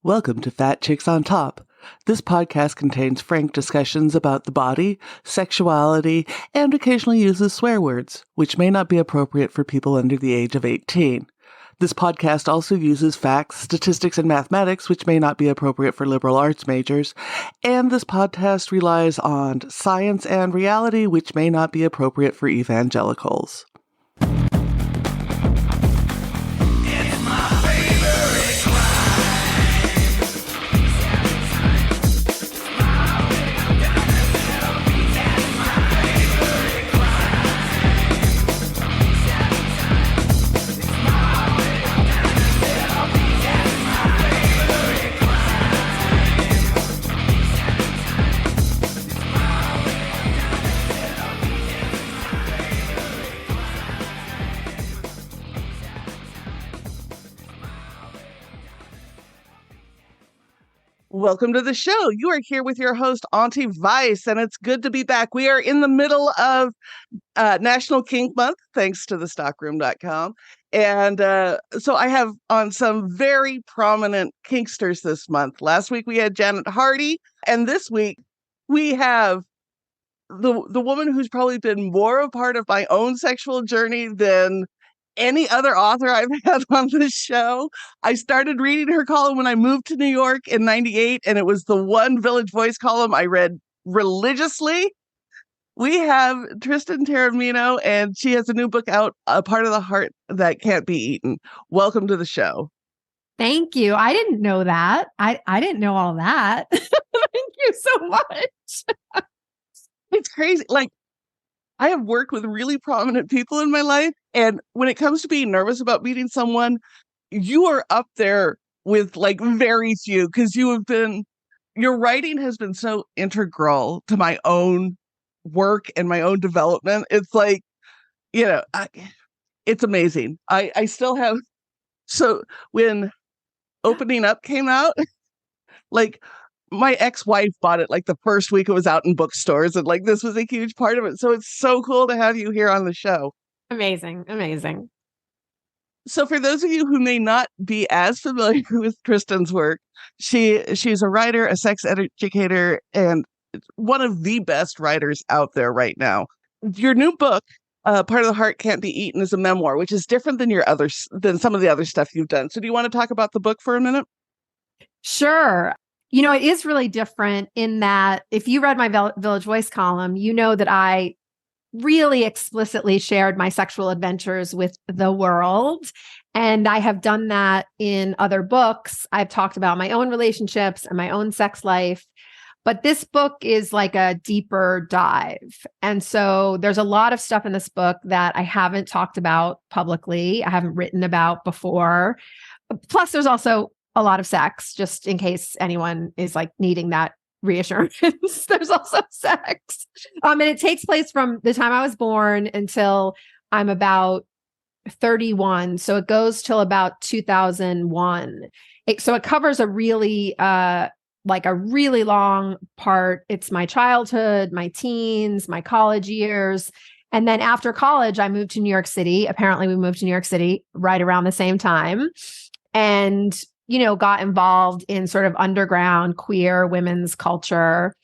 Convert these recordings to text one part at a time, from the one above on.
Welcome to Fat Chicks on Top. This podcast contains frank discussions about the body, sexuality, and occasionally uses swear words, which may not be appropriate for people under the age of 18. This podcast also uses facts, statistics, and mathematics, which may not be appropriate for liberal arts majors. And this podcast relies on science and reality, which may not be appropriate for evangelicals. Welcome to the show. You are here with your host, Auntie Vice, and it's good to be back. We are in the middle of National Kink Month, thanks to thestockroom.com. And so I have on some very prominent kinksters this month. Last week we had Janet Hardy, and this week we have the woman who's probably been more a part of my own sexual journey than any other author I've had on this show. I started reading her column when I moved to New York in 98, and it was the one Village Voice column I read religiously. We have Tristan Taormino, and she has a new book out, A Part of the Heart That Can't Be Eaten. Welcome to the show. Thank you. I didn't know that. I didn't know all that. Thank you so much. It's crazy. Like, I have worked with really prominent people in my life, and when it comes to being nervous about meeting someone, you are up there with like very few, because your writing has been so integral to my own work and my own development. It's like, it's amazing. I still have, so when Opening Up came out, like, my ex-wife bought it like the first week it was out in bookstores, and like this was a huge part of it. So it's so cool to have you here on the show. Amazing. So for those of you who may not be as familiar with Tristan's work, she's a writer, a sex educator, and one of the best writers out there right now. Your new book, Part of the Heart Can't Be Eaten, is a memoir, which is different than some of the other stuff you've done. So do you want to talk about the book for a minute? Sure. It is really different in that if you read my Village Voice column, you know that I really explicitly shared my sexual adventures with the world. And I have done that in other books. I've talked about my own relationships and my own sex life. But this book is like a deeper dive. And so there's a lot of stuff in this book that I haven't talked about publicly, I haven't written about before. Plus, there's also a lot of sex, just in case anyone is like needing that reassurance. There's also sex. And it takes place from the time I was born until I'm about 31. So it goes till about 2001. So it covers a really, like a really long part. It's my childhood, my teens, my college years. And then after college, I moved to New York City. Apparently we moved to New York City right around the same time. And got involved in sort of underground queer women's culture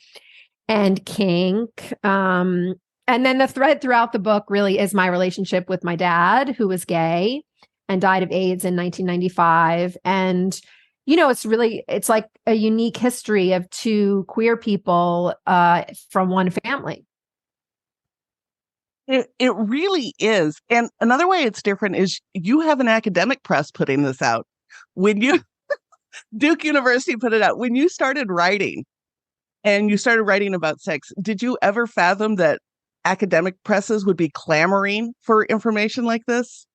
and kink. And then the thread throughout the book really is my relationship with my dad, who was gay and died of AIDS in 1995. And, it's like a unique history of two queer people from one family. It really is. And another way it's different is you have an academic press putting this out. Duke University put it out. When you started writing and you started writing about sex, did you ever fathom that academic presses would be clamoring for information like this?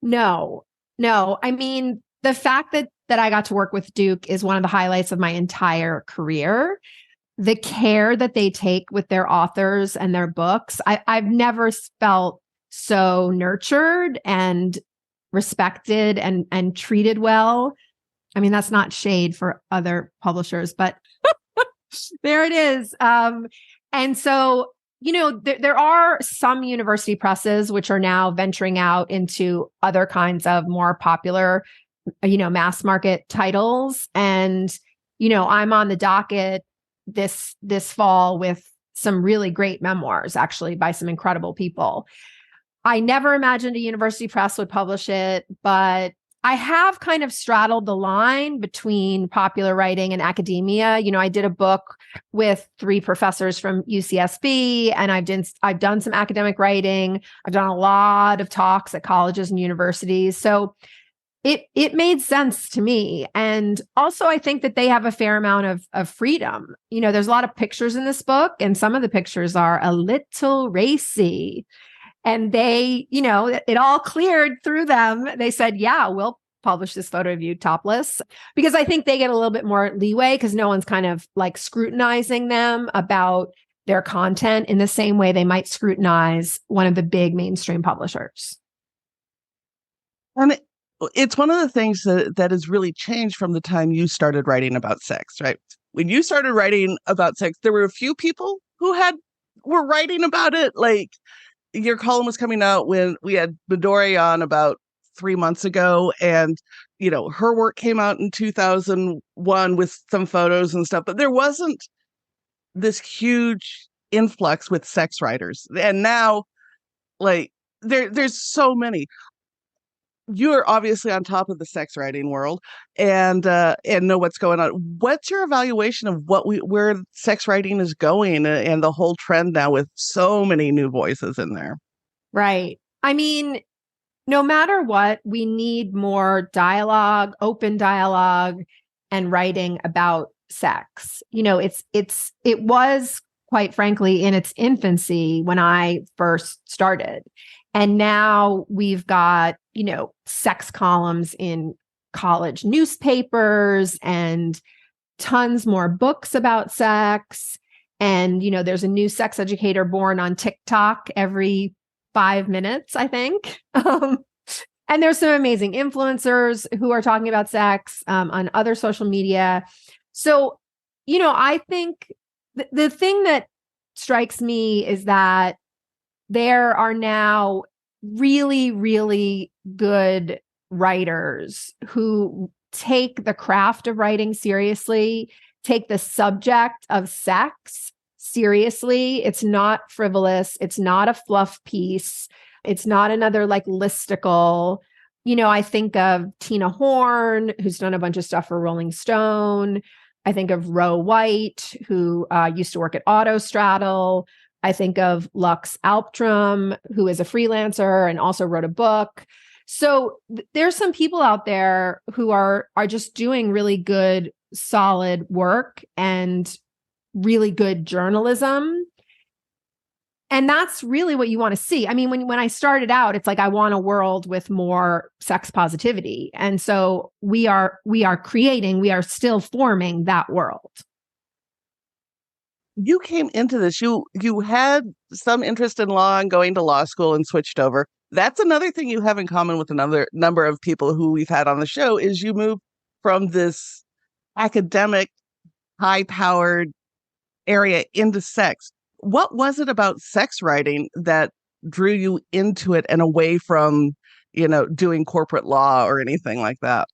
No. I mean, the fact that I got to work with Duke is one of the highlights of my entire career. The care that they take with their authors and their books, I've never felt so nurtured and respected and treated well. I mean, that's not shade for other publishers, but there it is. And so, there are some university presses which are now venturing out into other kinds of more popular mass market titles. And, I'm on the docket this fall with some really great memoirs, actually, by some incredible people. I never imagined a university press would publish it, but I have kind of straddled the line between popular writing and academia. I did a book with 3 professors from UCSB, and I've done some academic writing. I've done a lot of talks at colleges and universities. So it made sense to me. And also, I think that they have a fair amount of freedom. There's a lot of pictures in this book, and some of the pictures are a little racy. And they, it all cleared through them. They said, yeah, we'll publish this photo of you topless, because I think they get a little bit more leeway because no one's kind of like scrutinizing them about their content in the same way they might scrutinize one of the big mainstream publishers. And it's one of the things that has really changed from the time you started writing about sex, right? When you started writing about sex, there were a few people who were writing about it. Like, your column was coming out when we had Midori on about 3 months ago, and her work came out in 2001 with some photos and stuff, but there wasn't this huge influx with sex writers. And now, like, there's so many. You're obviously on top of the sex writing world and know what's going on. What's your evaluation of where sex writing is going and the whole trend now with so many new voices in there? Right. I mean, no matter what, we need more dialogue, open dialogue, and writing about sex. It was, quite frankly, in its infancy when I first started. And now we've got, sex columns in college newspapers and tons more books about sex. And, there's a new sex educator born on TikTok every 5 minutes, I think. And there's some amazing influencers who are talking about sex on other social media. So, I think the thing that strikes me is that there are now really, really good writers who take the craft of writing seriously, take the subject of sex seriously. It's not frivolous. It's not a fluff piece. It's not another like listicle. I think of Tina Horn, who's done a bunch of stuff for Rolling Stone. I think of Ro White, who used to work at Autostraddle. I think of Lux Alptrum, who is a freelancer and also wrote a book. So there's some people out there who are just doing really good, solid work and really good journalism. And that's really what you want to see. I mean, when I started out, it's like, I want a world with more sex positivity. And so we are still forming that world. You came into this, you had some interest in law and going to law school and switched over. That's another thing you have in common with another number of people who we've had on the show, is you moved from this academic, high-powered area into sex. What was it about sex writing that drew you into it and away from, doing corporate law or anything like that?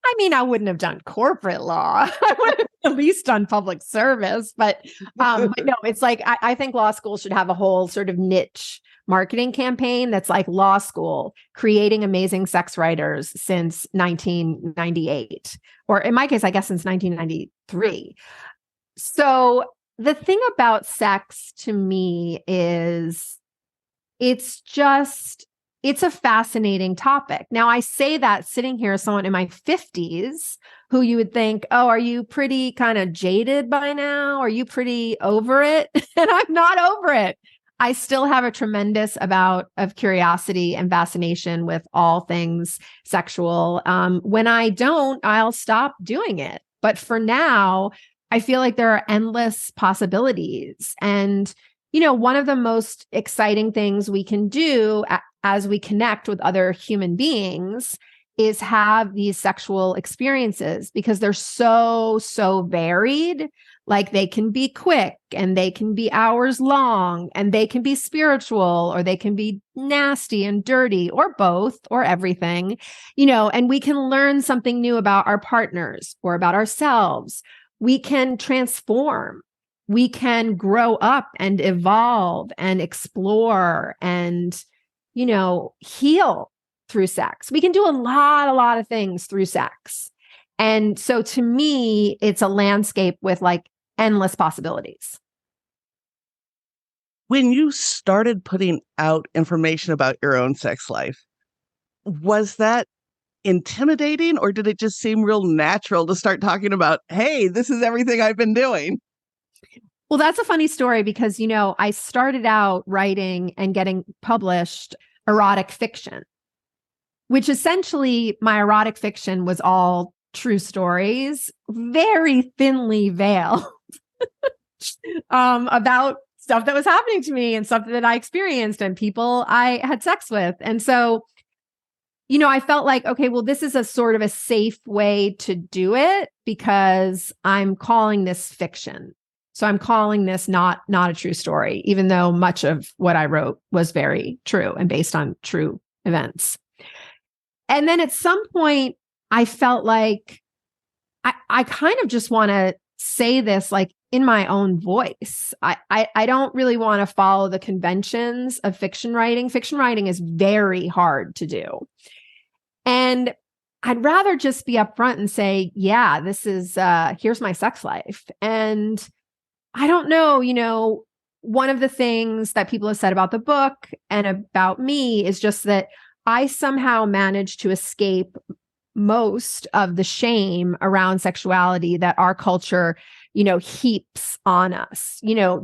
I mean, I wouldn't have done corporate law. I would have at least done public service. But no, it's like, I think law school should have a whole sort of niche marketing campaign that's like law school, creating amazing sex writers since 1998. Or in my case, I guess since 1993. So the thing about sex to me is it's a fascinating topic. Now, I say that sitting here as someone in my 50s who you would think, oh, are you pretty kind of jaded by now? Are you pretty over it? And I'm not over it. I still have a tremendous amount of curiosity and fascination with all things sexual. When I don't, I'll stop doing it. But for now, I feel like there are endless possibilities. And, one of the most exciting things we can do as we connect with other human beings is have these sexual experiences because they're so, so varied. Like they can be quick and they can be hours long and they can be spiritual or they can be nasty and dirty or both or everything, and we can learn something new about our partners or about ourselves. We can transform. We can grow up and evolve and explore and, heal through sex. We can do a lot of things through sex. And so to me, it's a landscape with like endless possibilities. When you started putting out information about your own sex life, was that intimidating or did it just seem real natural to start talking about, hey, this is everything I've been doing? Well, that's a funny story because, I started out writing and getting published erotic fiction, which essentially my erotic fiction was all true stories, very thinly veiled about stuff that was happening to me and stuff that I experienced and people I had sex with. And so, I felt like, okay, well, this is a sort of a safe way to do it because I'm calling this fiction. So I'm calling this not a true story, even though much of what I wrote was very true and based on true events. And then at some point, I felt like I kind of just want to say this like in my own voice. I don't really want to follow the conventions of fiction writing. Fiction writing is very hard to do. And I'd rather just be upfront and say, yeah, this is, here's my sex life. And I don't know, one of the things that people have said about the book and about me is just that I somehow managed to escape most of the shame around sexuality that our culture, heaps on us.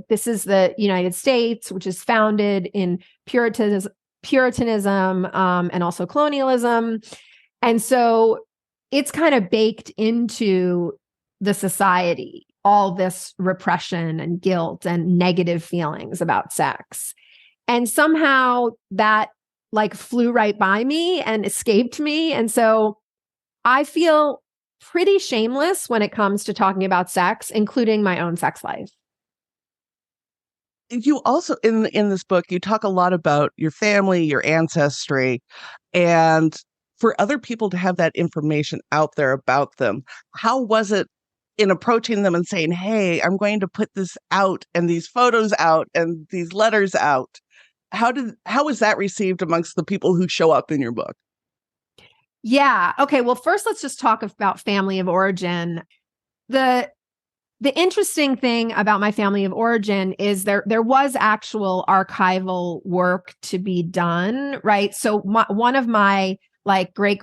This is the United States, which is founded in Puritanism, and also colonialism. And so it's kind of baked into the society, all this repression and guilt and negative feelings about sex. And somehow that like flew right by me and escaped me. And so I feel pretty shameless when it comes to talking about sex, including my own sex life. You also, in this book, you talk a lot about your family, your ancestry, and for other people to have that information out there about them. How was it in approaching them and saying, hey, I'm going to put this out and these photos out and these letters out? How was that received amongst the people who show up in your book? Yeah. Okay. Well, first, let's just talk about family of origin. The interesting thing about my family of origin is there was actual archival work to be done, right? So one of my like great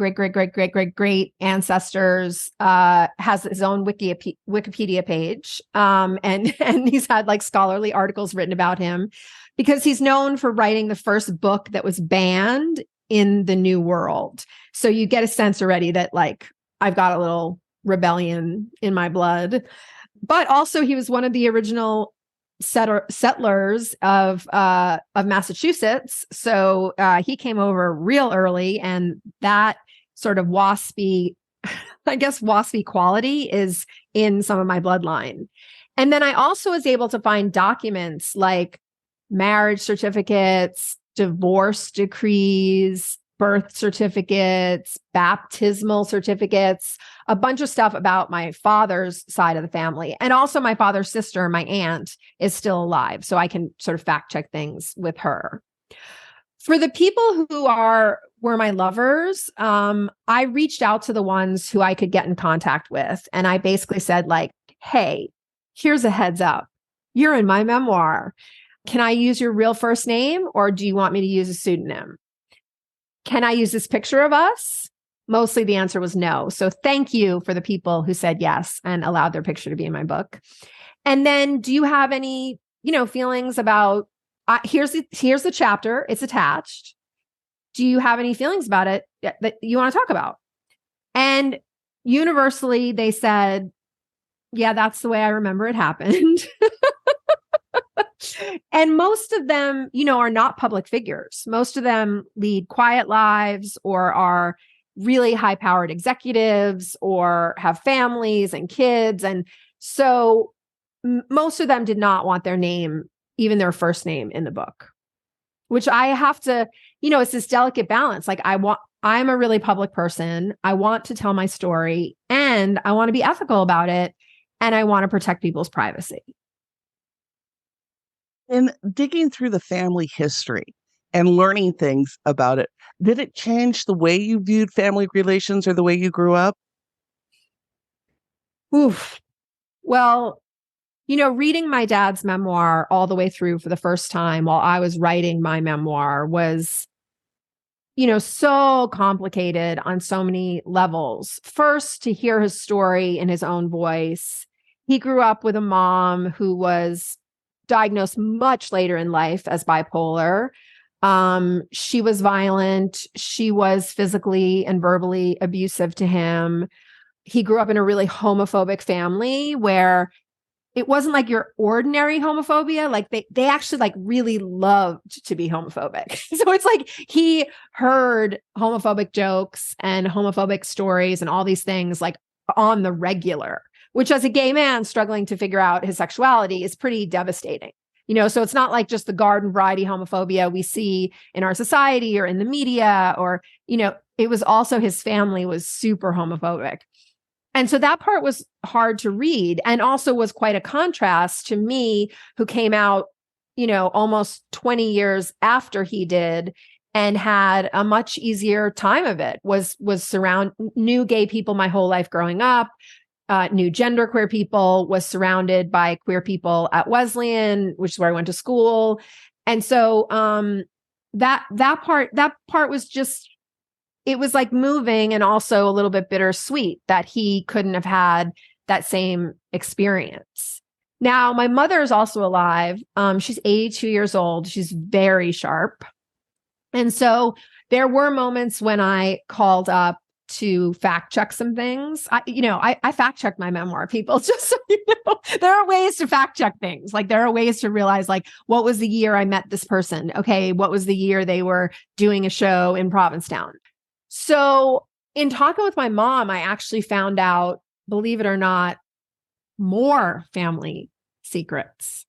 ancestors has his own Wikipedia page, and he's had like scholarly articles written about him because he's known for writing the first book that was banned in the New World. So you get a sense already that like I've got a little rebellion in my blood. But also he was one of the original settlers of Massachusetts. So he came over real early, and that sort of waspy quality is in some of my bloodline. And then I also was able to find documents like marriage certificates, divorce decrees, birth certificates, baptismal certificates, a bunch of stuff about my father's side of the family. And also my father's sister, my aunt, is still alive. So I can sort of fact check things with her. For the people who were my lovers, I reached out to the ones who I could get in contact with. And I basically said like, hey, here's a heads up. You're in my memoir. Can I use your real first name or do you want me to use a pseudonym? Can I use this picture of us? Mostly the answer was no. So thank you for the people who said yes and allowed their picture to be in my book. And then do you have any, feelings about, here's the chapter, it's attached. Do you have any feelings about it that you want to talk about? And universally they said, yeah, that's the way I remember it happened. And most of them, are not public figures. Most of them lead quiet lives or are, really high-powered executives or have families and kids. And so most of them did not want their name, even their first name, in the book, which I have to, it's this delicate balance. Like I'm a really public person. I want to tell my story and I want to be ethical about it. And I want to protect people's privacy. In digging through the family history and learning things about it, did it change the way you viewed family relations or the way you grew up? Oof. Well, reading my dad's memoir all the way through for the first time while I was writing my memoir was, so complicated on so many levels. First, to hear his story in his own voice. He grew up with a mom who was diagnosed much later in life as bipolar. She was violent. She was physically and verbally abusive to him. He grew up in a really homophobic family where it wasn't like your ordinary homophobia. Like they actually like really loved to be homophobic. So it's like he heard homophobic jokes and homophobic stories and all these things like on the regular, which as a gay man struggling to figure out his sexuality is pretty devastating. So it's not like just the garden variety homophobia we see in our society or in the media, or, it was also his family was super homophobic. And so that part was hard to read and also was quite a contrast to me, who came out, almost 20 years after he did and had a much easier time of it, knew gay people my whole life growing up, knew genderqueer people, was surrounded by queer people at Wesleyan, which is where I went to school. And so that part was just, it was like moving and also a little bit bittersweet that he couldn't have had that same experience. Now, my mother is also alive. She's 82 years old. She's very sharp. And so there were moments when I called up to fact check some things. I fact check my memoir, people, just so you know. There are ways to fact check things. Like there are ways to realize, like, what was the year I met this person? Okay, what was the year they were doing a show in Provincetown? So in talking with my mom, I actually found out, believe it or not, more family secrets.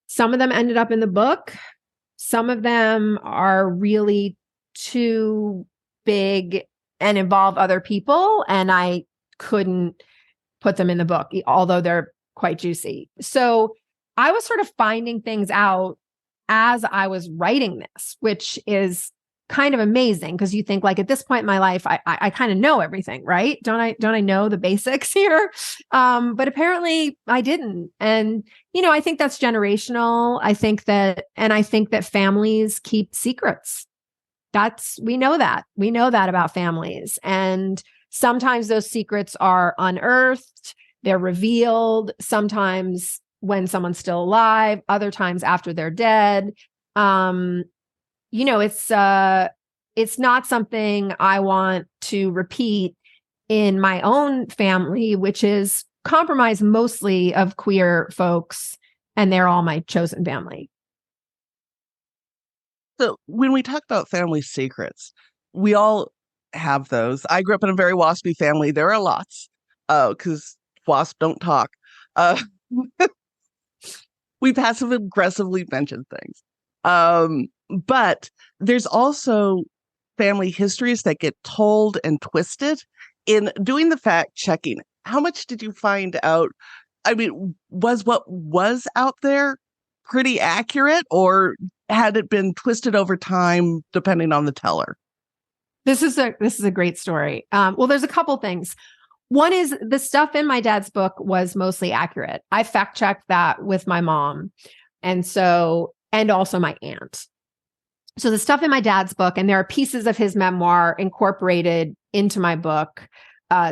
Some of them ended up in the book. Some of them are really too big and involve other people, and I couldn't put them in the book, although they're quite juicy. So I was sort of finding things out as I was writing this, which is kind of amazing because you think, like, at this point in my life, I kind of know everything, right? Don't I know the basics here? But apparently I didn't. And, I think that's generational. I think that families keep secrets. We know that about families. And sometimes those secrets are unearthed, they're revealed, sometimes when someone's still alive, other times after they're dead. It's not something I want to repeat in my own family, which is comprised mostly of queer folks, and they're all my chosen family. So when we talk about family secrets, we all have those. I grew up in a very waspy family. There are lots, because wasps don't talk. Uh, we passive aggressively mention things. But there's also family histories that get told and twisted. In doing the fact checking, how much did you find out? I mean, was what was out there pretty accurate, or had it been twisted over time depending on the teller? This is a great story. Well, there's a couple things. One is the stuff in my dad's book was mostly accurate. I fact checked that with my mom, and also my aunt. So the stuff in my dad's book, and there are pieces of his memoir incorporated into my book.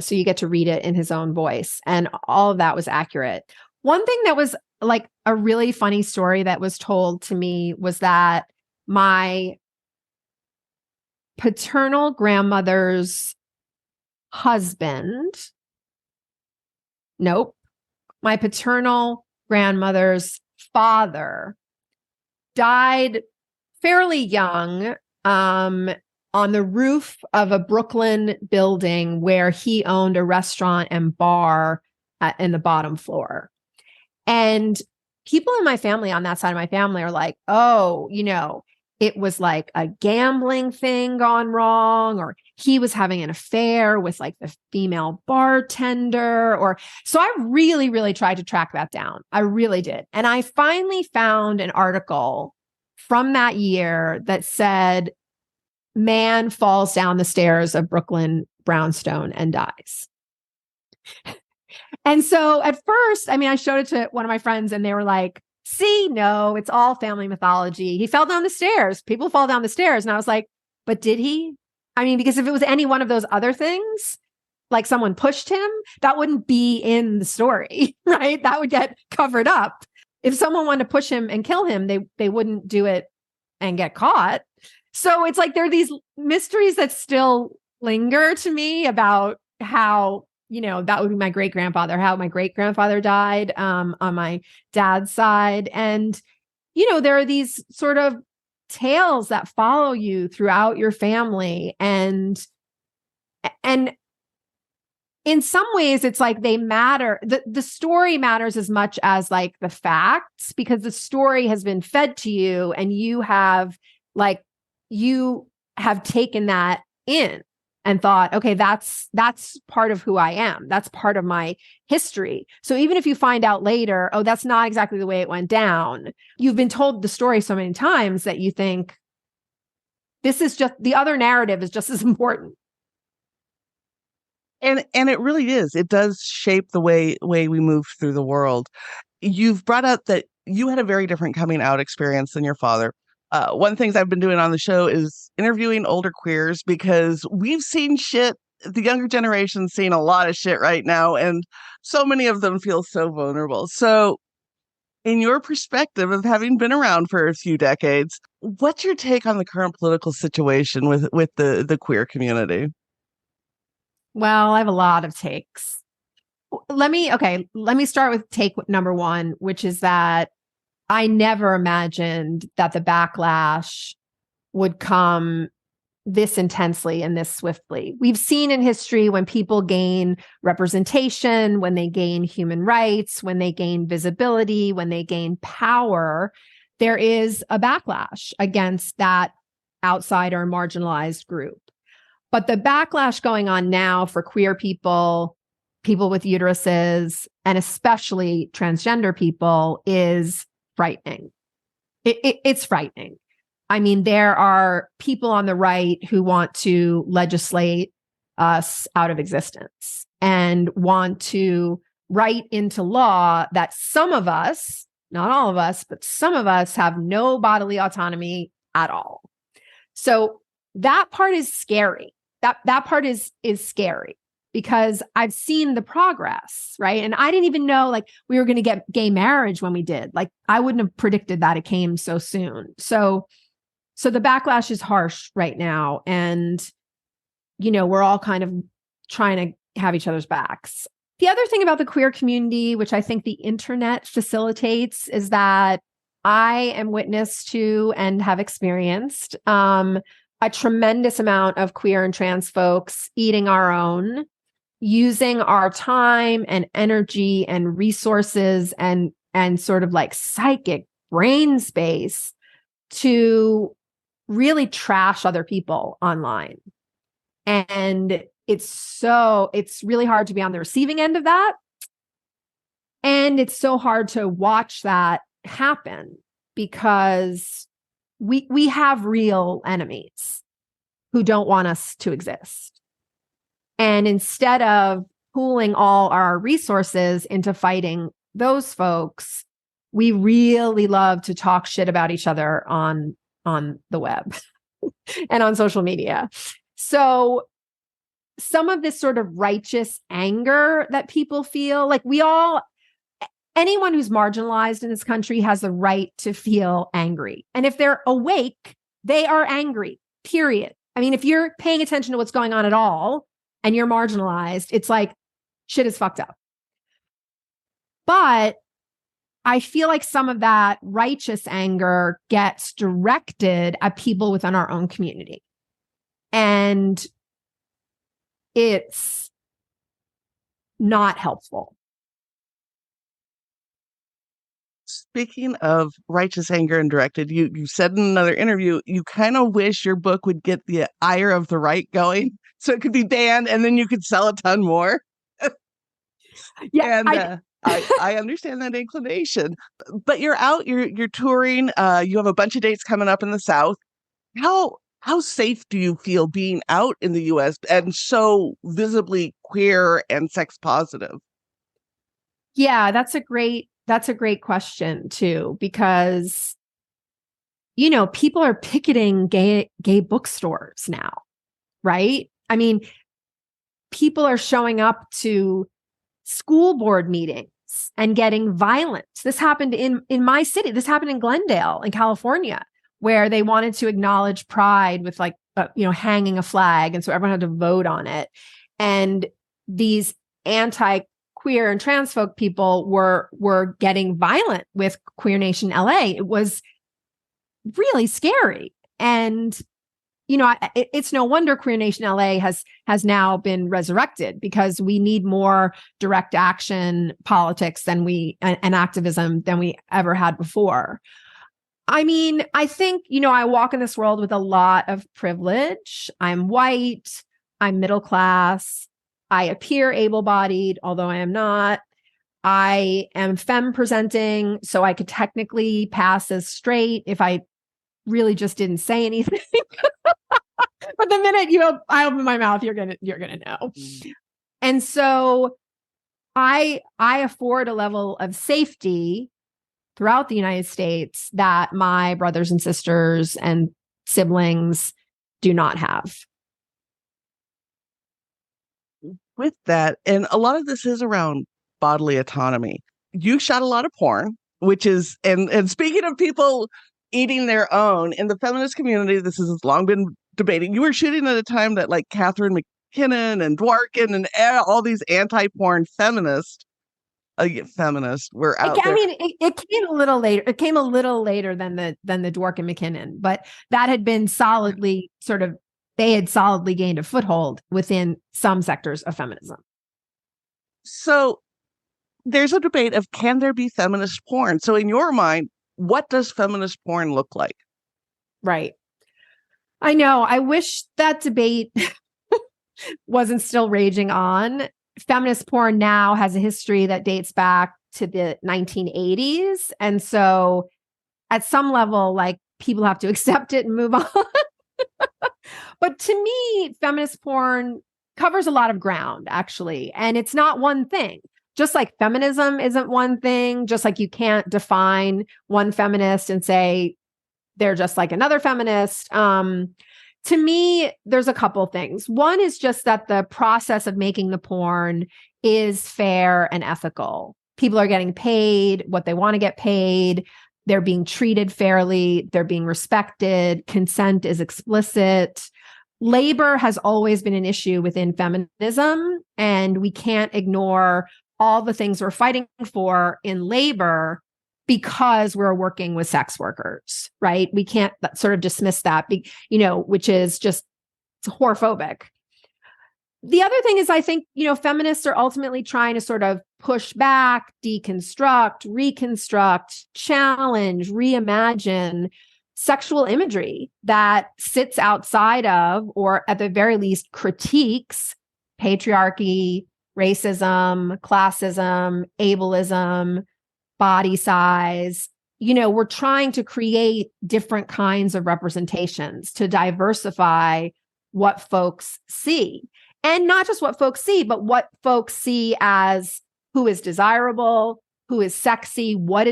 So you get to read it in his own voice, and all of that was accurate. One thing that was like a really funny story that was told to me was that my paternal grandmother's husband, my paternal grandmother's father died fairly young, on the roof of a Brooklyn building where he owned a restaurant and bar in the bottom floor. And people in my family, on that side of my family, are like, oh, it was like a gambling thing gone wrong, or he was having an affair with like the female bartender, so I really, really tried to track that down. I really did. And I finally found an article from that year that said, man falls down the stairs of Brooklyn brownstone and dies. And so at first, I showed it to one of my friends and they were like, see, no, it's all family mythology. He fell down the stairs. People fall down the stairs. And I was like, but did he? Because if it was any one of those other things, like someone pushed him, that wouldn't be in the story, right? That would get covered up. If someone wanted to push him and kill him, they wouldn't do it and get caught. So it's like there are these mysteries that still linger to me about how, that would be my great-grandfather, how my great-grandfather died on my dad's side. And, there are these sort of tales that follow you throughout your family. And in some ways, it's like they matter. The story matters as much as like the facts, because the story has been fed to you and you have taken that in and thought, okay, that's part of who I am. That's part of my history. So even if you find out later, oh, that's not exactly the way it went down, you've been told the story so many times that you think this is just, the other narrative is just as important. And it really is. It does shape the way we move through the world. You've brought up that you had a very different coming out experience than your father. One of the things I've been doing on the show is interviewing older queers, because we've seen shit. The younger generation's seeing a lot of shit right now, and so many of them feel so vulnerable. So in your perspective of having been around for a few decades, what's your take on the current political situation with the queer community? Well, I have a lot of takes. Let me start with take number one, which is that I never imagined that the backlash would come this intensely and this swiftly. We've seen in history when people gain representation, when they gain human rights, when they gain visibility, when they gain power, there is a backlash against that outsider and marginalized group. But the backlash going on now for queer people, people with uteruses, and especially transgender people is frightening. It's frightening. There are people on the right who want to legislate us out of existence and want to write into law that some of us, not all of us, but some of us have no bodily autonomy at all. So that part is scary. That part is scary, because I've seen the progress, right? And I didn't even know we were going to get gay marriage when we did. I wouldn't have predicted that it came so soon. So the backlash is harsh right now. And, we're all kind of trying to have each other's backs. The other thing about the queer community, which I think the internet facilitates, is that I am witness to and have experienced a tremendous amount of queer and trans folks eating our own, using our time and energy and resources and sort of psychic brain space to really trash other people online. And it's really hard to be on the receiving end of that. And it's so hard to watch that happen, because we have real enemies who don't want us to exist. And instead of pooling all our resources into fighting those folks, we really love to talk shit about each other on the web and on social media. So some of this sort of righteous anger that people feel, anyone who's marginalized in this country has the right to feel angry. And if they're awake, they are angry, period. If you're paying attention to what's going on at all and you're marginalized, it's shit is fucked up. But I feel like some of that righteous anger gets directed at people within our own community. And it's not helpful. Speaking of righteous anger and directed, you said in another interview, you kind of wish your book would get the ire of the right going so it could be banned and then you could sell a ton more. Yeah. And I understand that inclination. But you're out, you're touring, you have a bunch of dates coming up in the South. How safe do you feel being out in the US and so visibly queer and sex positive? Yeah, that's a great question too, because people are picketing gay bookstores now, right? I mean, people are showing up to school board meetings and getting violent. This happened in my city. This happened in Glendale in California, where they wanted to acknowledge Pride with hanging a flag. And so everyone had to vote on it. And these anti-queer and trans folk people were getting violent with Queer Nation LA. It was really scary. And it's no wonder Queer Nation LA has now been resurrected, because we need more direct action politics and activism than we ever had before. I mean, I think, I walk in this world with a lot of privilege. I'm white, I'm middle class, I appear able-bodied, although I am not. I am femme presenting, so I could technically pass as straight if I really just didn't say anything. But the minute I open my mouth, you're gonna know. And so I afford a level of safety throughout the United States that my brothers and sisters and siblings do not have. With that, and a lot of this is around bodily autonomy. You shot a lot of porn, which is, and speaking of people eating their own, in the feminist community, this has long been debating. You were shooting at a time that like Catherine McKinnon and Dworkin and all these anti-porn feminists were out there. I mean, it came a little later. It came a little later than the Dworkin McKinnon, but that had been solidly they had solidly gained a foothold within some sectors of feminism. So there's a debate of, can there be feminist porn? So in your mind, what does feminist porn look like? Right. I know. I wish that debate wasn't still raging on. Feminist porn now has a history that dates back to the 1980s. And so at some level, like, people have to accept it and move on. But to me, feminist porn covers a lot of ground, actually. And it's not one thing. Just like feminism isn't one thing, just like you can't define one feminist and say they're just like another feminist. To me, there's a couple things. One is just that the process of making the porn is fair and ethical. People are getting paid what they want to get paid. They're being treated fairly. They're being respected. Consent is explicit. Labor has always been an issue within feminism, and we can't ignore all the things we're fighting for in labor because we're working with sex workers, right? We can't sort of dismiss that, which is just whorephobic. The other thing is, I think, feminists are ultimately trying to sort of push back, deconstruct, reconstruct, challenge, reimagine sexual imagery that sits outside of, or at the very least critiques, patriarchy, racism, classism, ableism, body size. We're trying to create different kinds of representations to diversify what folks see. And not just what folks see, but what folks see as who is desirable, who is sexy, what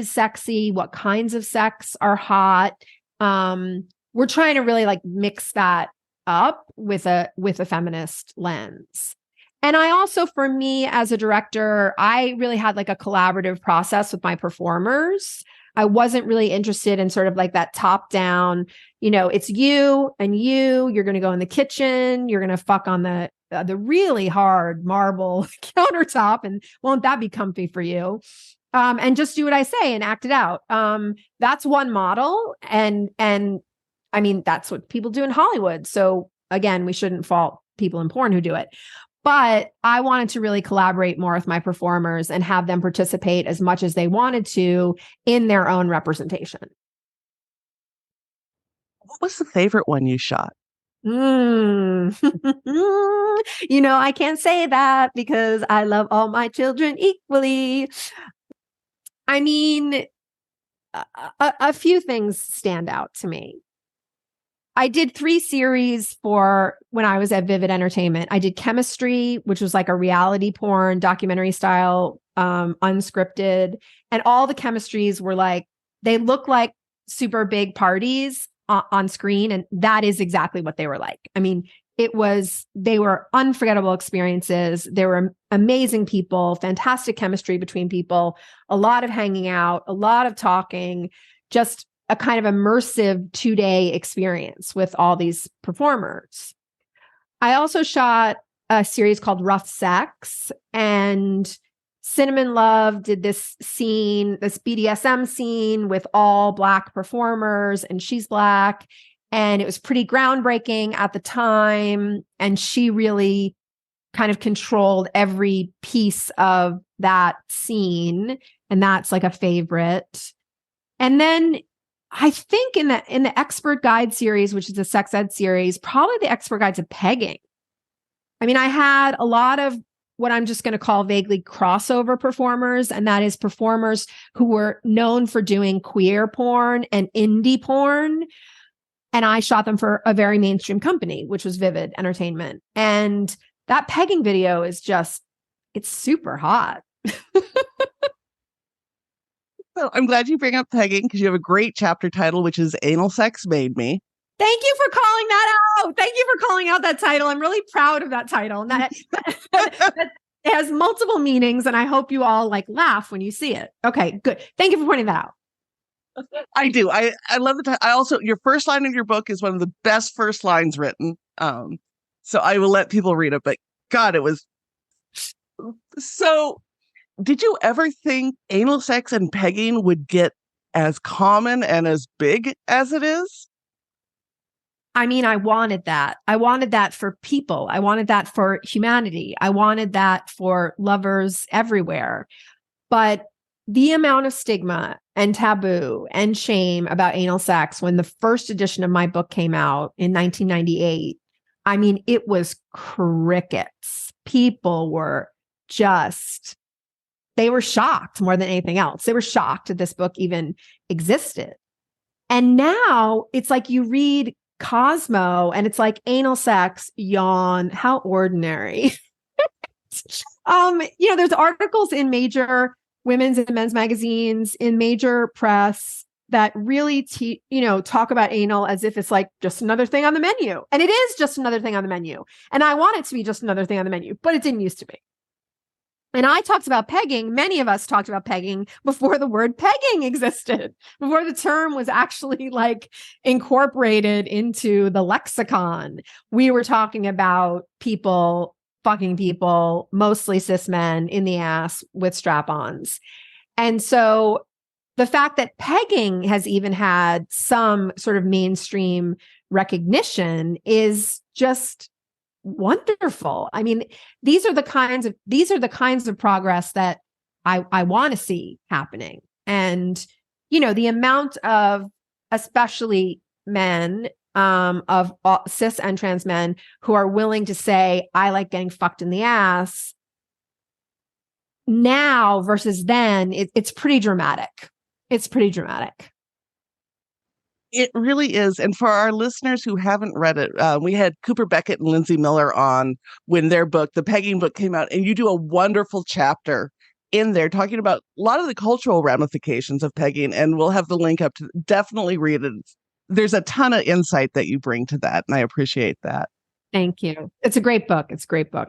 kinds of sex are hot. We're trying to really mix that up with a feminist lens. And I also, for me as a director, I really had a collaborative process with my performers. I wasn't really interested in sort of that top down, it's you and you're going to go in the kitchen, you're going to fuck on the really hard marble countertop, and won't that be comfy for you? And just do what I say and act it out. That's one model. And I mean, that's what people do in Hollywood. So again, we shouldn't fault people in porn who do it. But I wanted to really collaborate more with my performers and have them participate as much as they wanted to in their own representation. What was the favorite one you shot? I can't say that because I love all my children equally. I mean, a few things stand out to me. I did 3 series for when I was at Vivid Entertainment. I did Chemistry, which was like a reality porn documentary style, unscripted. And all the chemistries were like, they look like super big parties on screen. And that is exactly what they were like. I mean, they were unforgettable experiences. There were amazing people, fantastic chemistry between people, a lot of hanging out, a lot of talking, just a kind of immersive 2-day experience with all these performers. I also shot a series called Rough Sex, and Cinnamon Love did this BDSM scene with all Black performers, and she's Black. And it was pretty groundbreaking at the time. And she really kind of controlled every piece of that scene. And that's like a favorite. And then I think in the Expert Guide series, which is a sex ed series, probably the Expert Guide to Pegging. I mean, I had a lot of what I'm just going to call vaguely crossover performers, and that is performers who were known for doing queer porn and indie porn. And I shot them for a very mainstream company, which was Vivid Entertainment. And that pegging video is it's super hot. Well, I'm glad you bring up pegging because you have a great chapter title, which is Anal Sex Made Me. Thank you for calling that out. Thank you for calling out that title. I'm really proud of that title. And that it has multiple meanings, and I hope you all laugh when you see it. Okay, good. Thank you for pointing that out. I do. I love the I also, your first line of your book is one of the best first lines written. So I will let people read it, but God, it was so. Did you ever think anal sex and pegging would get as common and as big as it is? I mean, I wanted that. I wanted that for people. I wanted that for humanity. I wanted that for lovers everywhere. But the amount of stigma and taboo and shame about anal sex when the first edition of my book came out in 1998, I mean, it was crickets. People were they were shocked more than anything else. They were shocked that this book even existed. And now it's like you read Cosmo and it's like anal sex, yawn, how ordinary. There's articles in major women's and men's magazines, in major press that really, talk about anal as if it's like just another thing on the menu. And it is just another thing on the menu. And I want it to be just another thing on the menu, but it didn't used to be. And I talked about pegging. Many of us talked about pegging before the word pegging existed, before the term was actually incorporated into the lexicon. We were talking about people fucking people, mostly cis men, in the ass with strap-ons. And so the fact that pegging has even had some sort of mainstream recognition is just wonderful. I mean, these are the kinds of progress that I want to see happening. And, the amount of, especially men, of cis and trans men who are willing to say, I like getting fucked in the ass now versus then, it's pretty dramatic. It's pretty dramatic. It really is. And for our listeners who haven't read it, we had Cooper Beckett and Lindsay Miller on when their book, the Pegging book, came out, and you do a wonderful chapter in there talking about a lot of the cultural ramifications of pegging. And we'll have the link up to definitely read it. There's a ton of insight that you bring to that, and I appreciate that. Thank you. It's a great book. It's a great book.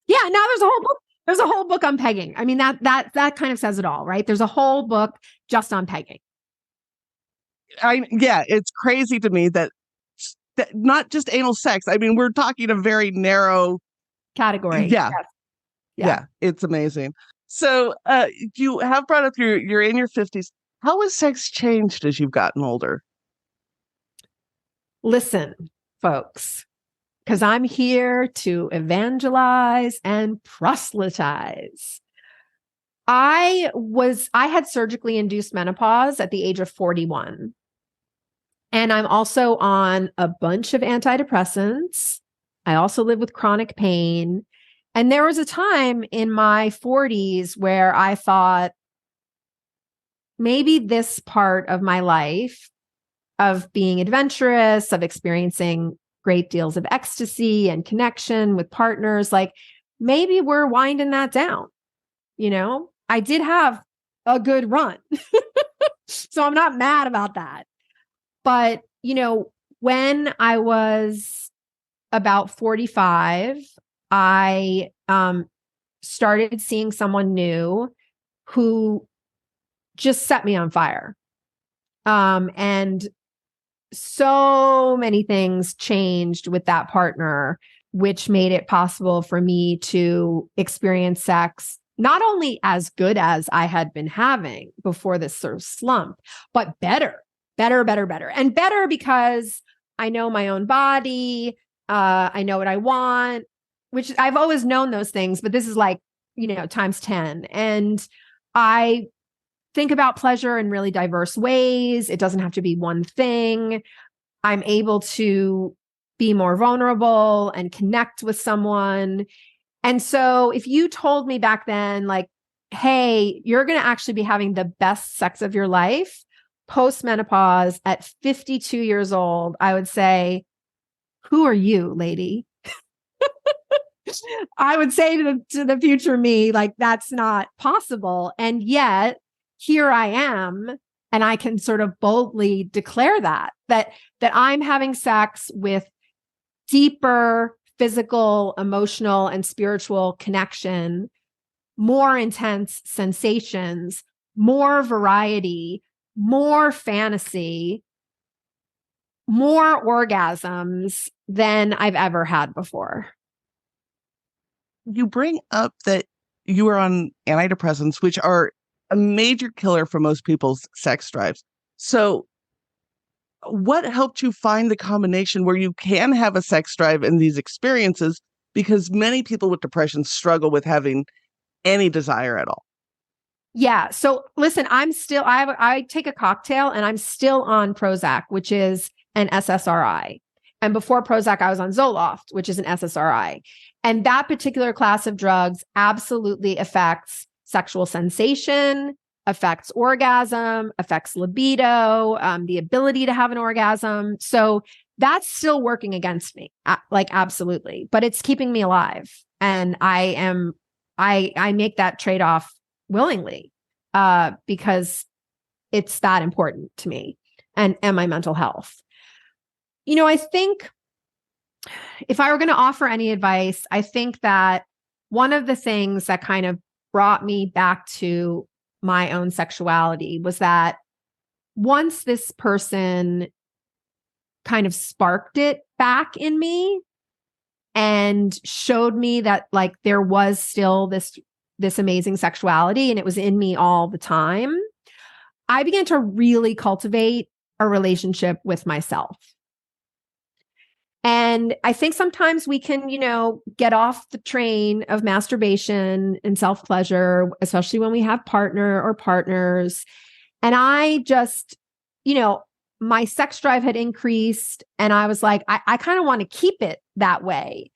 Yeah. Now there's a whole book. There's a whole book on pegging. I mean, that kind of says it all, right? There's a whole book just on pegging. It's crazy to me that not just anal sex. I mean, we're talking a very narrow category. Yeah. Yes. Yeah. It's amazing. So you have brought up you're in your 50s. How has sex changed as you've gotten older? Listen, folks, because I'm here to evangelize and proselytize. I had surgically induced menopause at the age of 41. And I'm also on a bunch of antidepressants. I also live with chronic pain. And there was a time in my 40s where I thought maybe this part of my life of being adventurous, of experiencing great deals of ecstasy and connection with partners, like maybe we're winding that down. I did have a good run. So I'm not mad about that. But, when I was about 45, I started seeing someone new who just set me on fire. And so many things changed with that partner, which made it possible for me to experience sex not only as good as I had been having before this sort of slump, but better. And better because I know my own body. I know what I want, which I've always known those things, but this is like, times 10. And I think about pleasure in really diverse ways. It doesn't have to be one thing. I'm able to be more vulnerable and connect with someone. And so if you told me back then, like, hey, you're going to actually be having the best sex of your life post-menopause at 52 years old, I would say, who are you, lady? I would say to the future me, like, that's not possible. And yet here I am, and I can sort of boldly declare that I'm having sex with deeper physical, emotional, and spiritual connection, more intense sensations, more variety, more fantasy, more orgasms than I've ever had before. You bring up that you are on antidepressants, which are a major killer for most people's sex drives. So what helped you find the combination where you can have a sex drive in these experiences? Because many people with depression struggle with having any desire at all. Yeah. So listen, I take a cocktail and I'm still on Prozac, which is an SSRI. And before Prozac, I was on Zoloft, which is an SSRI. And that particular class of drugs absolutely affects sexual sensation, affects orgasm, affects libido, the ability to have an orgasm. So that's still working against me, like absolutely, but it's keeping me alive. And I make that trade-off willingly, because it's that important to me and my mental health. I think if I were going to offer any advice, I think that one of the things that kind of brought me back to my own sexuality was that once this person kind of sparked it back in me and showed me that like there was still this amazing sexuality and it was in me all the time, I began to really cultivate a relationship with myself. And I think sometimes we can, get off the train of masturbation and self-pleasure, especially when we have partner or partners. And I just, my sex drive had increased and I was like, I kind of want to keep it that way.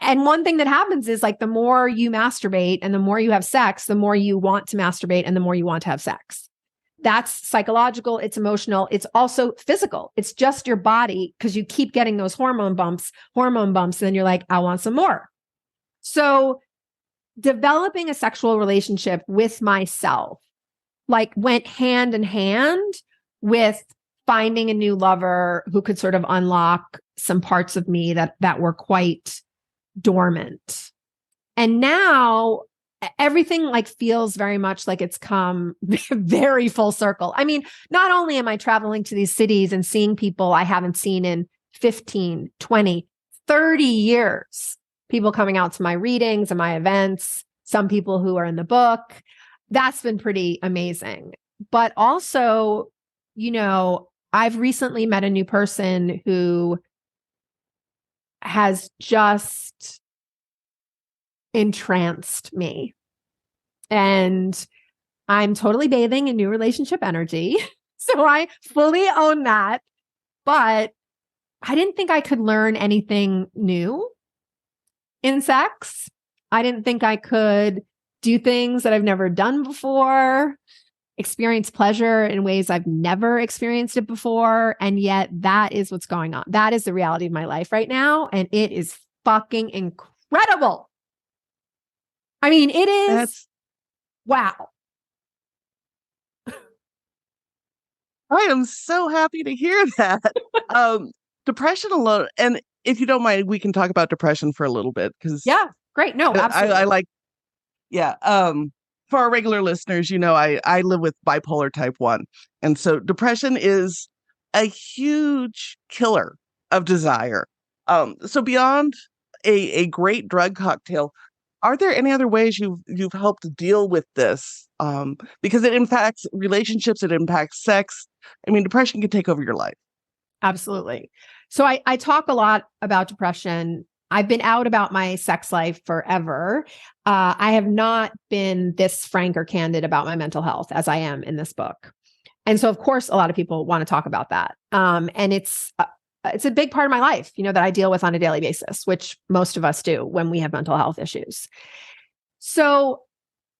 And one thing that happens is like the more you masturbate and the more you have sex, the more you want to masturbate and the more you want to have sex. That's psychological, it's emotional, it's also physical. It's just your body because you keep getting those hormone bumps, and then you're like, I want some more. So developing a sexual relationship with myself like went hand in hand with finding a new lover who could sort of unlock some parts of me that were quite dormant. And now everything like feels very much like it's come very full circle. I mean, not only am I traveling to these cities and seeing people I haven't seen in 15, 20, 30 years, people coming out to my readings and my events, some people who are in the book. That's been pretty amazing. But also, I've recently met a new person who has just entranced me. And I'm totally bathing in new relationship energy. So I fully own that. But I didn't think I could learn anything new in sex. I didn't think I could do things that I've never done before, experience pleasure in ways I've never experienced it before. And yet that is what's going on. That is the reality of my life right now. And it is fucking incredible. I mean, it is, wow. I am so happy to hear that. Depression alone, and if you don't mind, we can talk about depression for a little bit, because yeah, great. No, absolutely. I like, yeah. For our regular listeners, I live with bipolar type 1. And so depression is a huge killer of desire. So beyond a great drug cocktail, are there any other ways you've helped deal with this? Because it impacts relationships, it impacts sex. I mean, depression can take over your life. Absolutely. So I talk a lot about depression. I've been out about my sex life forever. I have not been this frank or candid about my mental health as I am in this book. And so, of course, a lot of people want to talk about that. And it's a big part of my life, that I deal with on a daily basis, which most of us do when we have mental health issues. So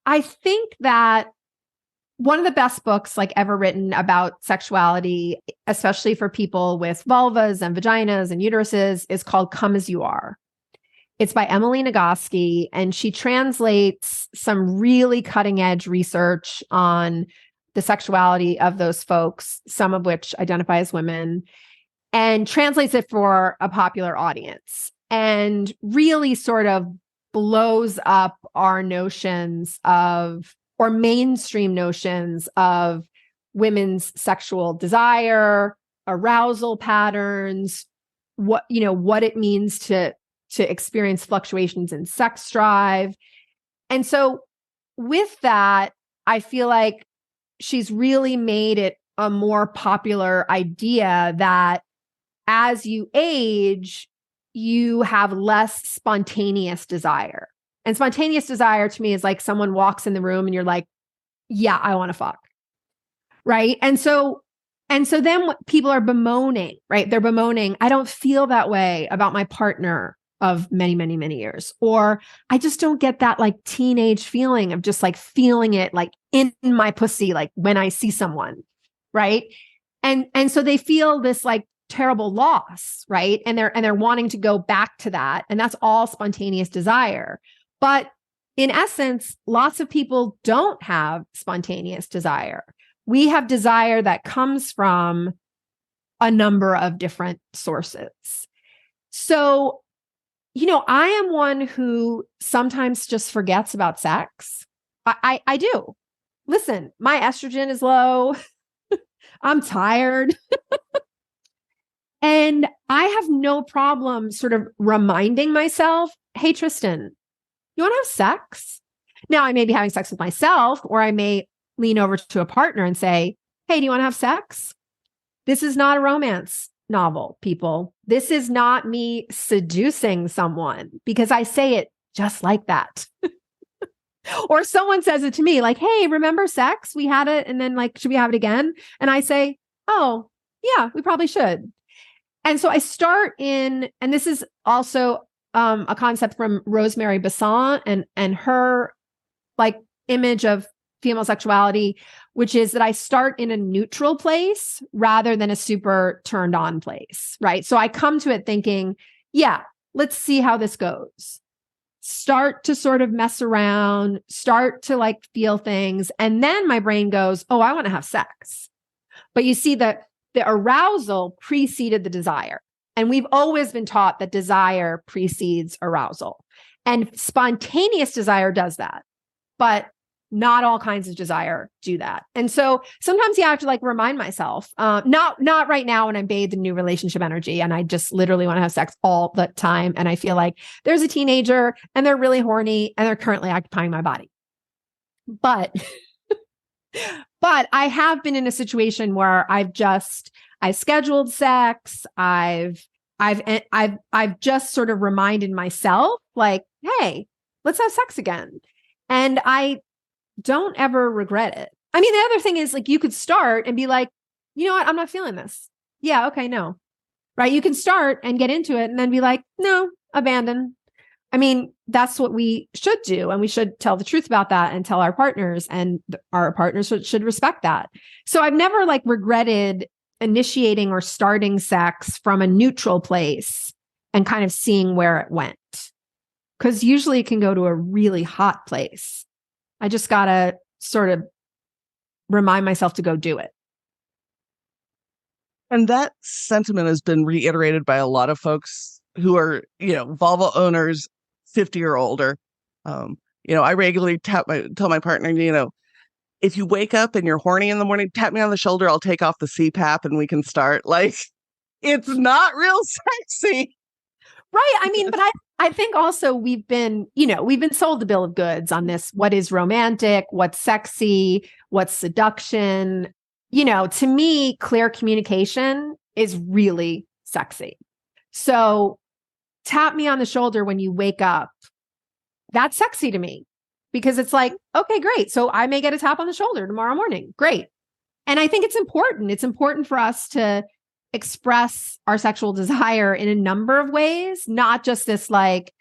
I think that one of the best books ever written about sexuality, especially for people with vulvas and vaginas and uteruses, is called Come As You Are. It's by Emily Nagoski, and she translates some really cutting edge research on the sexuality of those folks, some of which identify as women, and translates it for a popular audience and really sort of blows up our notions of, or mainstream notions of, women's sexual desire, arousal patterns, what it means to experience fluctuations in sex drive. And so with that, I feel like she's really made it a more popular idea that as you age, you have less spontaneous desire. And spontaneous desire to me is like someone walks in the room and you're like, yeah, I want to fuck. Right. And so then what people are bemoaning, right? They're bemoaning, I don't feel that way about my partner of many, many, many years. Or I just don't get that teenage feeling of just feeling it in my pussy, when I see someone. Right. And so they feel this terrible loss, right? And they're wanting to go back to that. And that's all spontaneous desire. But in essence, lots of people don't have spontaneous desire. We have desire that comes from a number of different sources. So, I am one who sometimes just forgets about sex. I do. Listen, my estrogen is low. I'm tired. And I have no problem sort of reminding myself, hey, Tristan, you want to have sex? Now, I may be having sex with myself, or I may lean over to a partner and say, hey, do you want to have sex? This is not a romance novel, people. This is not me seducing someone, because I say it just like that. Or someone says it to me hey, remember sex? We had it. And then should we have it again? And I say, oh, yeah, we probably should. And so I start in, and this is also a concept from Rosemary Besant and her image of female sexuality, which is that I start in a neutral place rather than a super turned on place, right? So I come to it thinking, yeah, let's see how this goes. Start to sort of mess around, start to feel things. And then my brain goes, oh, I want to have sex. But you see that the arousal preceded the desire. And we've always been taught that desire precedes arousal. And spontaneous desire does that. But not all kinds of desire do that. And so sometimes you have to remind myself, not right now when I'm bathed in new relationship energy and I just literally want to have sex all the time. And I feel like there's a teenager and they're really horny and they're currently occupying my body. But I have been in a situation where I've scheduled sex. I've I've just sort of reminded myself like, hey, let's have sex again. And I don't ever regret it. I mean, the other thing is like, you could start and be like, you know what? I'm not feeling this. Yeah. Okay. No. Right. You can start and get into it and then be like, no, abandon. I mean, that's what we should do. And we should tell the truth about that and tell our partners, and our partners should respect that. So I've never like regretted initiating or starting sex from a neutral place and kind of seeing where it went. Because usually it can go to a really hot place. I just got to sort of remind myself to go do it. And that sentiment has been reiterated by a lot of folks who are, vulva owners, 50 or older. I regularly tell my partner, if you wake up and you're horny in the morning, tap me on the shoulder, I'll take off the CPAP and we can start. Like, it's not real sexy. Right. I mean, but I think also we've been sold the bill of goods on this. What is romantic? What's sexy? What's seduction? To me, clear communication is really sexy. So tap me on the shoulder when you wake up. That's sexy to me because it's like, okay, great. So I may get a tap on the shoulder tomorrow morning. Great. And I think it's important. It's important for us to express our sexual desire in a number of ways, not just this like,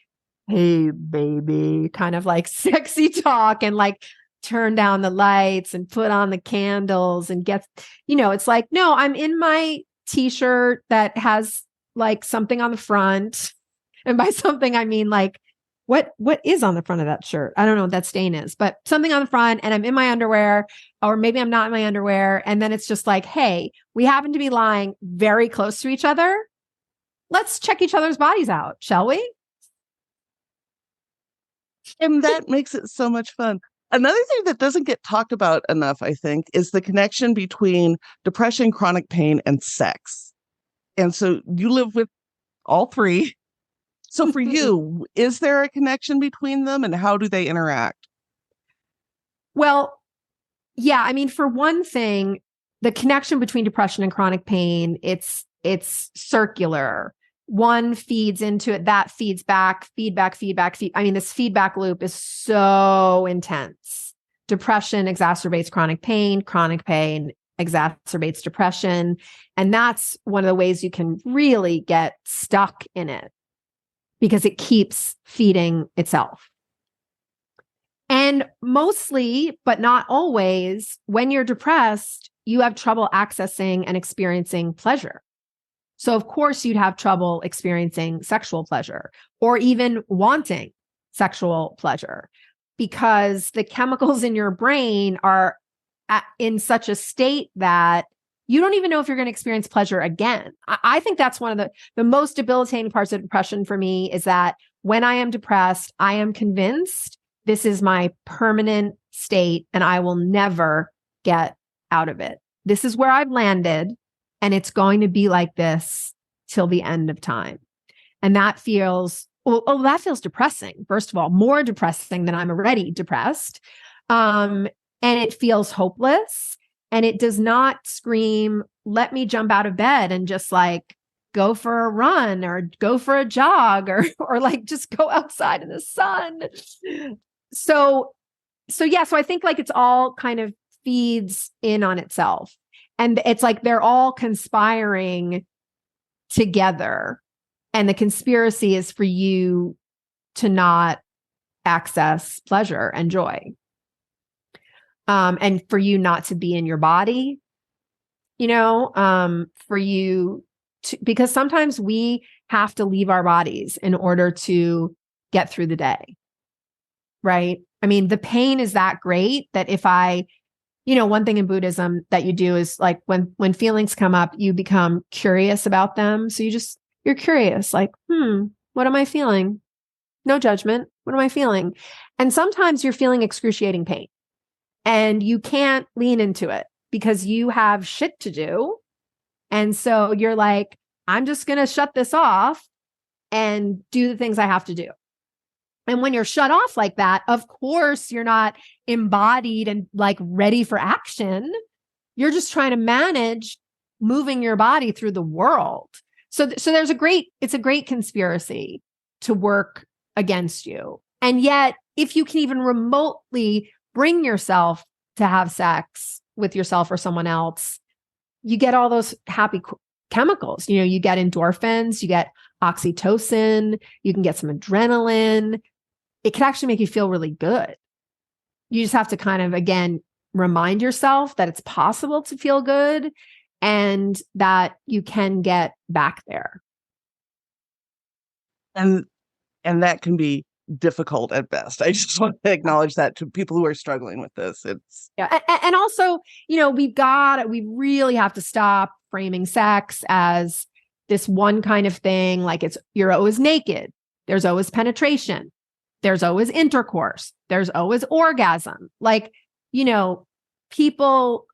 hey, baby, kind of like sexy talk and like turn down the lights and put on the candles and get, it's like, no, I'm in my t-shirt that has like something on the front. And by something, I mean like, what is on the front of that shirt? I don't know what that stain is, but something on the front, and I'm in my underwear, or maybe I'm not in my underwear. And then it's just like, hey, we happen to be lying very close to each other. Let's check each other's bodies out, shall we? And that makes it so much fun. Another thing that doesn't get talked about enough, I think, is the connection between depression, chronic pain, and sex. And so you live with all three. So for you, is there a connection between them, and how do they interact? Well, yeah, I mean, for one thing, the connection between depression and chronic pain, it's circular. One feeds into it, that feeds back, feedback. I mean, this feedback loop is so intense. Depression exacerbates chronic pain exacerbates depression. And that's one of the ways you can really get stuck in it, because it keeps feeding itself. And mostly, but not always, when you're depressed, you have trouble accessing and experiencing pleasure. So of course you'd have trouble experiencing sexual pleasure or even wanting sexual pleasure, because the chemicals in your brain are in such a state that you don't even know if you're going to experience pleasure again. I think that's one of the most debilitating parts of depression for me, is that when I am depressed, I am convinced this is my permanent state and I will never get out of it. This is where I've landed and it's going to be like this till the end of time. And that feels, that feels depressing. First of all, more depressing than I'm already depressed. And it feels hopeless. And it does not scream, let me jump out of bed and just like go for a run or go for a jog or like just go outside in the sun. So I think like it's all kind of feeds in on itself. And it's like they're all conspiring together. And the conspiracy is for you to not access pleasure and joy. And for you not to be in your body, for you to, because sometimes we have to leave our bodies in order to get through the day. Right. I mean, the pain is that great that if one thing in Buddhism that you do is like when feelings come up, you become curious about them. So you're curious, like, what am I feeling? No judgment. What am I feeling? And sometimes you're feeling excruciating pain. And you can't lean into it because you have shit to do. And so you're like, I'm just going to shut this off and do the things I have to do. And when you're shut off like that, of course, you're not embodied and like ready for action. You're just trying to manage moving your body through the world. So there's it's a great conspiracy to work against you. And yet, if you can even remotely bring yourself to have sex with yourself or someone else, you get all those happy chemicals. You get endorphins, you get oxytocin, you can get some adrenaline. It can actually make you feel really good. You just have to kind of, again, remind yourself that it's possible to feel good and that you can get back there. And that can be difficult at best. I just want to acknowledge that to people who are struggling with this. It's and also, we really have to stop framing sex as this one kind of thing. Like you're always naked. There's always penetration. There's always intercourse. There's always orgasm. Like, people,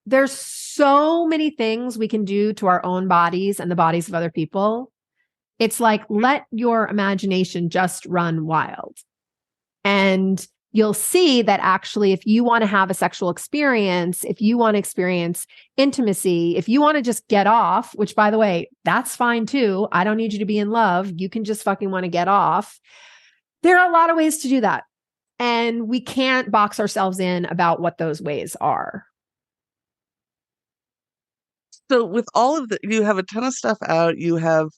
there's so many things we can do to our own bodies and the bodies of other people. It's like, let your imagination just run wild. And you'll see that actually, if you want to have a sexual experience, if you want to experience intimacy, if you want to just get off, which by the way, that's fine too. I don't need you to be in love. You can just fucking want to get off. There are a lot of ways to do that. And we can't box ourselves in about what those ways are. So with all of you have a ton of stuff out. You have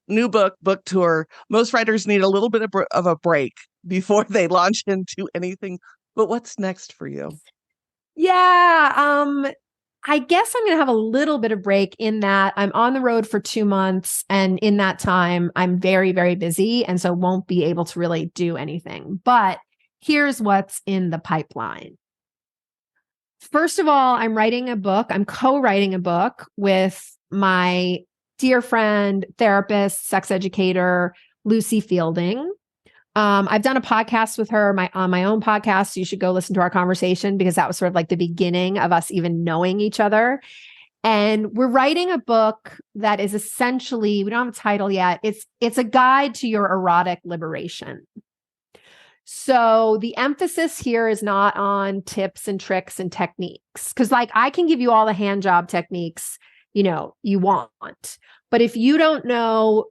new book tour. Most writers need a little bit of a break before they launch into anything. But what's next for you? Yeah. I guess I'm going to have a little bit of break in that I'm on the road for 2 months. And in that time, I'm very, very busy. And so won't be able to really do anything. But here's what's in the pipeline. First of all, I'm co-writing a book with my dear friend, therapist, sex educator, Lucy Fielding. I've done a podcast with her on my own podcast. So you should go listen to our conversation because that was sort of like the beginning of us even knowing each other. And we're writing a book that is essentially, we don't have a title yet. It's a guide to your erotic liberation. So the emphasis here is not on tips and tricks and techniques. Because like I can give you all the hand job techniques, you want. But if you don't know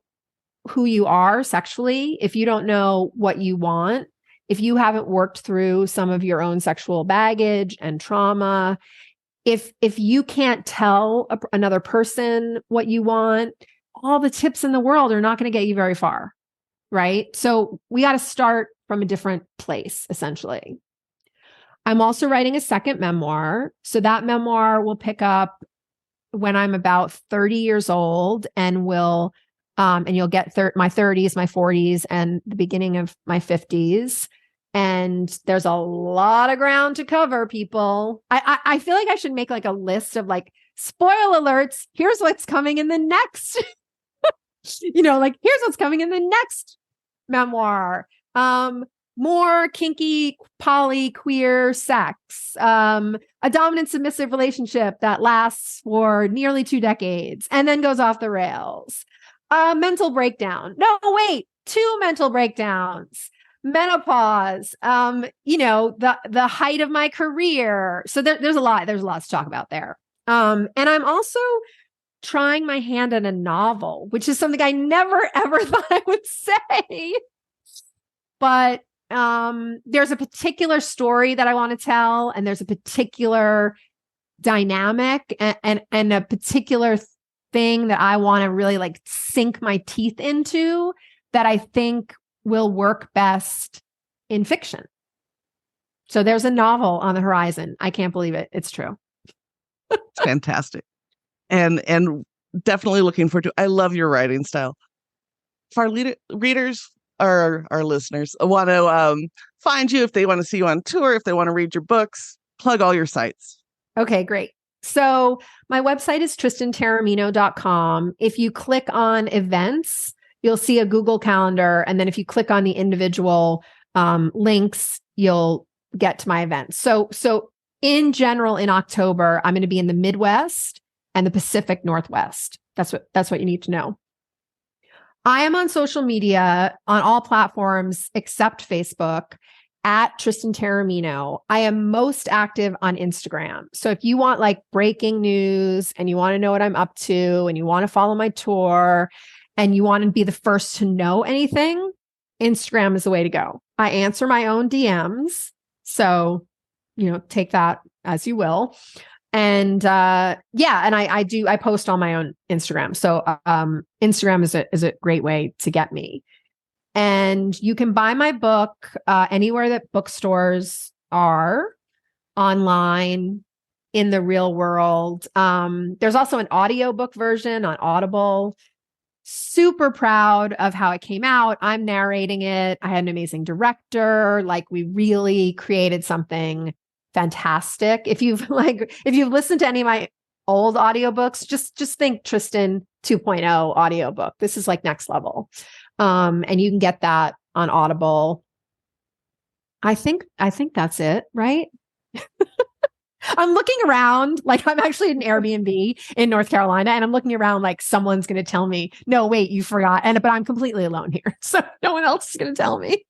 who you are sexually, if you don't know what you want, if you haven't worked through some of your own sexual baggage and trauma, if you can't tell another person what you want, all the tips in the world are not going to get you very far, right? So we got to start from a different place, essentially. I'm also writing a second memoir. So that memoir will pick up when I'm about 30 years old and and you'll get my 30s, my 40s, and the beginning of my 50s. And there's a lot of ground to cover, people. I feel like I should make like a list of like, spoil alerts. Here's what's coming in the next, here's what's coming in the next memoir. More kinky, poly, queer sex, a dominant submissive relationship that lasts for nearly 2 decades and then goes off the rails. Mental breakdown. No, wait, 2 mental breakdowns. Menopause. The height of my career. So there's a lot to talk about there. And I'm also trying my hand at a novel, which is something I never ever thought I would say. But there's a particular story that I want to tell, and there's a particular dynamic and a particular thing that I want to really like sink my teeth into that I think will work best in fiction. So there's a novel on the horizon. I can't believe it. It's true. It's fantastic. And definitely looking forward to it. I love your writing style. If our readers or our listeners want to find you, if they want to see you on tour, if they want to read your books, plug all your sites. Okay, great. So my website is tristantaormino.com. If you click on events, you'll see a Google Calendar. And then if you click on the individual links, you'll get to my events. So in general, in October, I'm going to be in the Midwest and the Pacific Northwest. That's what you need to know. I am on social media on all platforms except Facebook. at Tristan Taormino. I am most active on Instagram. So if you want like breaking news and you want to know what I'm up to and you want to follow my tour and you want to be the first to know anything, Instagram is the way to go. I answer my own DMs. So, take that as you will. And I post on my own Instagram. So Instagram is a great way to get me. And you can buy my book anywhere that bookstores are, online, in the real world. There's also an audiobook version on Audible. Super proud of how it came out. I'm narrating it. I had an amazing director. Like, we really created something fantastic. If you've listened to any of my old audiobooks, just think Tristan 2.0 audiobook. This is like next level. And you can get that on Audible. I think that's it, right? I'm looking around, like I'm actually at an Airbnb in North Carolina, and I'm looking around like someone's going to tell me, no, wait, you forgot. But I'm completely alone here. So no one else is going to tell me.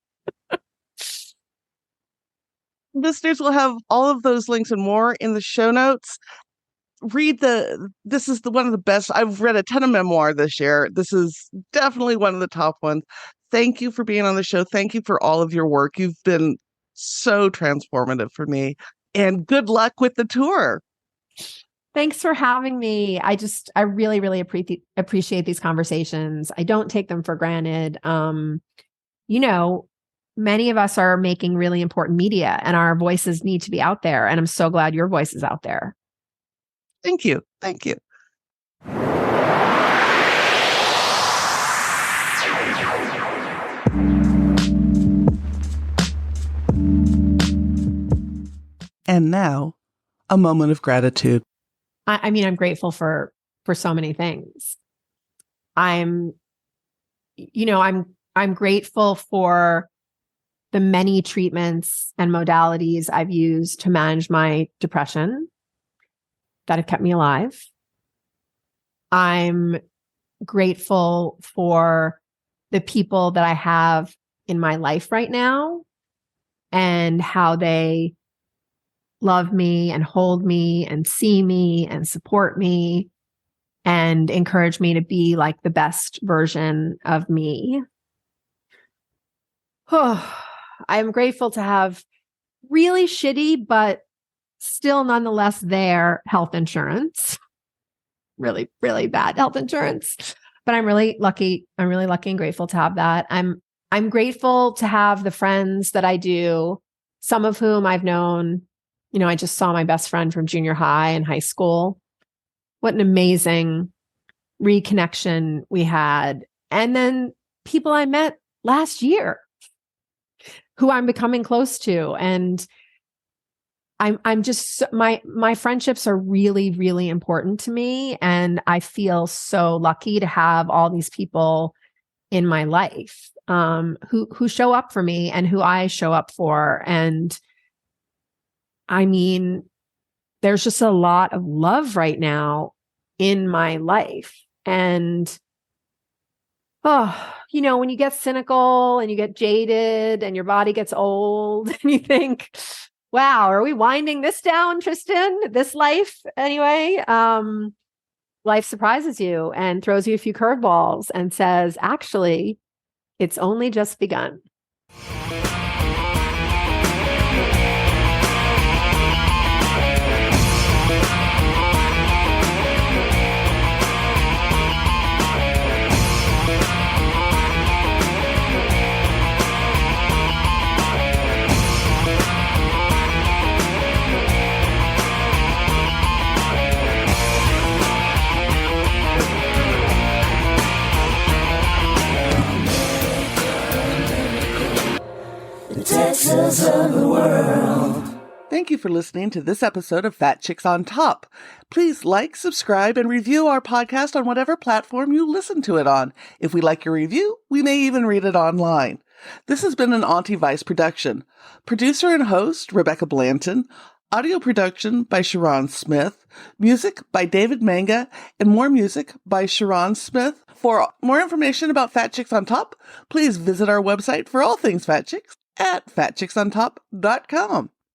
Listeners will have all of those links and more in the show notes. This is one of the best. I've read a ton of memoir this year. This is definitely one of the top ones. Thank you for being on the show. Thank you for all of your work. You've been so transformative for me, and good luck with the tour. Thanks for having me. I really, really appreciate these conversations. I don't take them for granted. Many of us are making really important media, and our voices need to be out there. And I'm so glad your voice is out there. Thank you. Thank you. And now, a moment of gratitude. I'm grateful for so many things. I'm grateful for the many treatments and modalities I've used to manage my depression that have kept me alive. I'm grateful for the people that I have in my life right now and how they love me and hold me and see me and support me and encourage me to be like the best version of me. I'm grateful to have really shitty, but still nonetheless there health insurance. Really, really bad health insurance. But I'm really lucky. I'm really lucky and grateful to have that. I'm grateful to have the friends that I do, some of whom I've known. I just saw my best friend from junior high and high school. What an amazing reconnection we had. And then people I met last year who I'm becoming close to. And I'm just, my friendships are really, really important to me. And I feel so lucky to have all these people in my life who show up for me and who I show up for. And there's just a lot of love right now in my life. And, when you get cynical and you get jaded and your body gets old and you think, wow, are we winding this down, Tristan? This life anyway? Life surprises you and throws you a few curveballs and says, actually, it's only just begun. Texas of the world. Thank you for listening to this episode of Fat Chicks on Top. Please like, subscribe, and review our podcast on whatever platform you listen to it on. If we like your review, we may even read it online. This has been an Auntie Vice production. Producer and host, Rebecca Blanton. Audio production by Sharon Smith. Music by David Manga. And more music by Sharon Smith. For more information about Fat Chicks on Top, please visit our website for all things Fat Chicks, at fatchicksontop.com.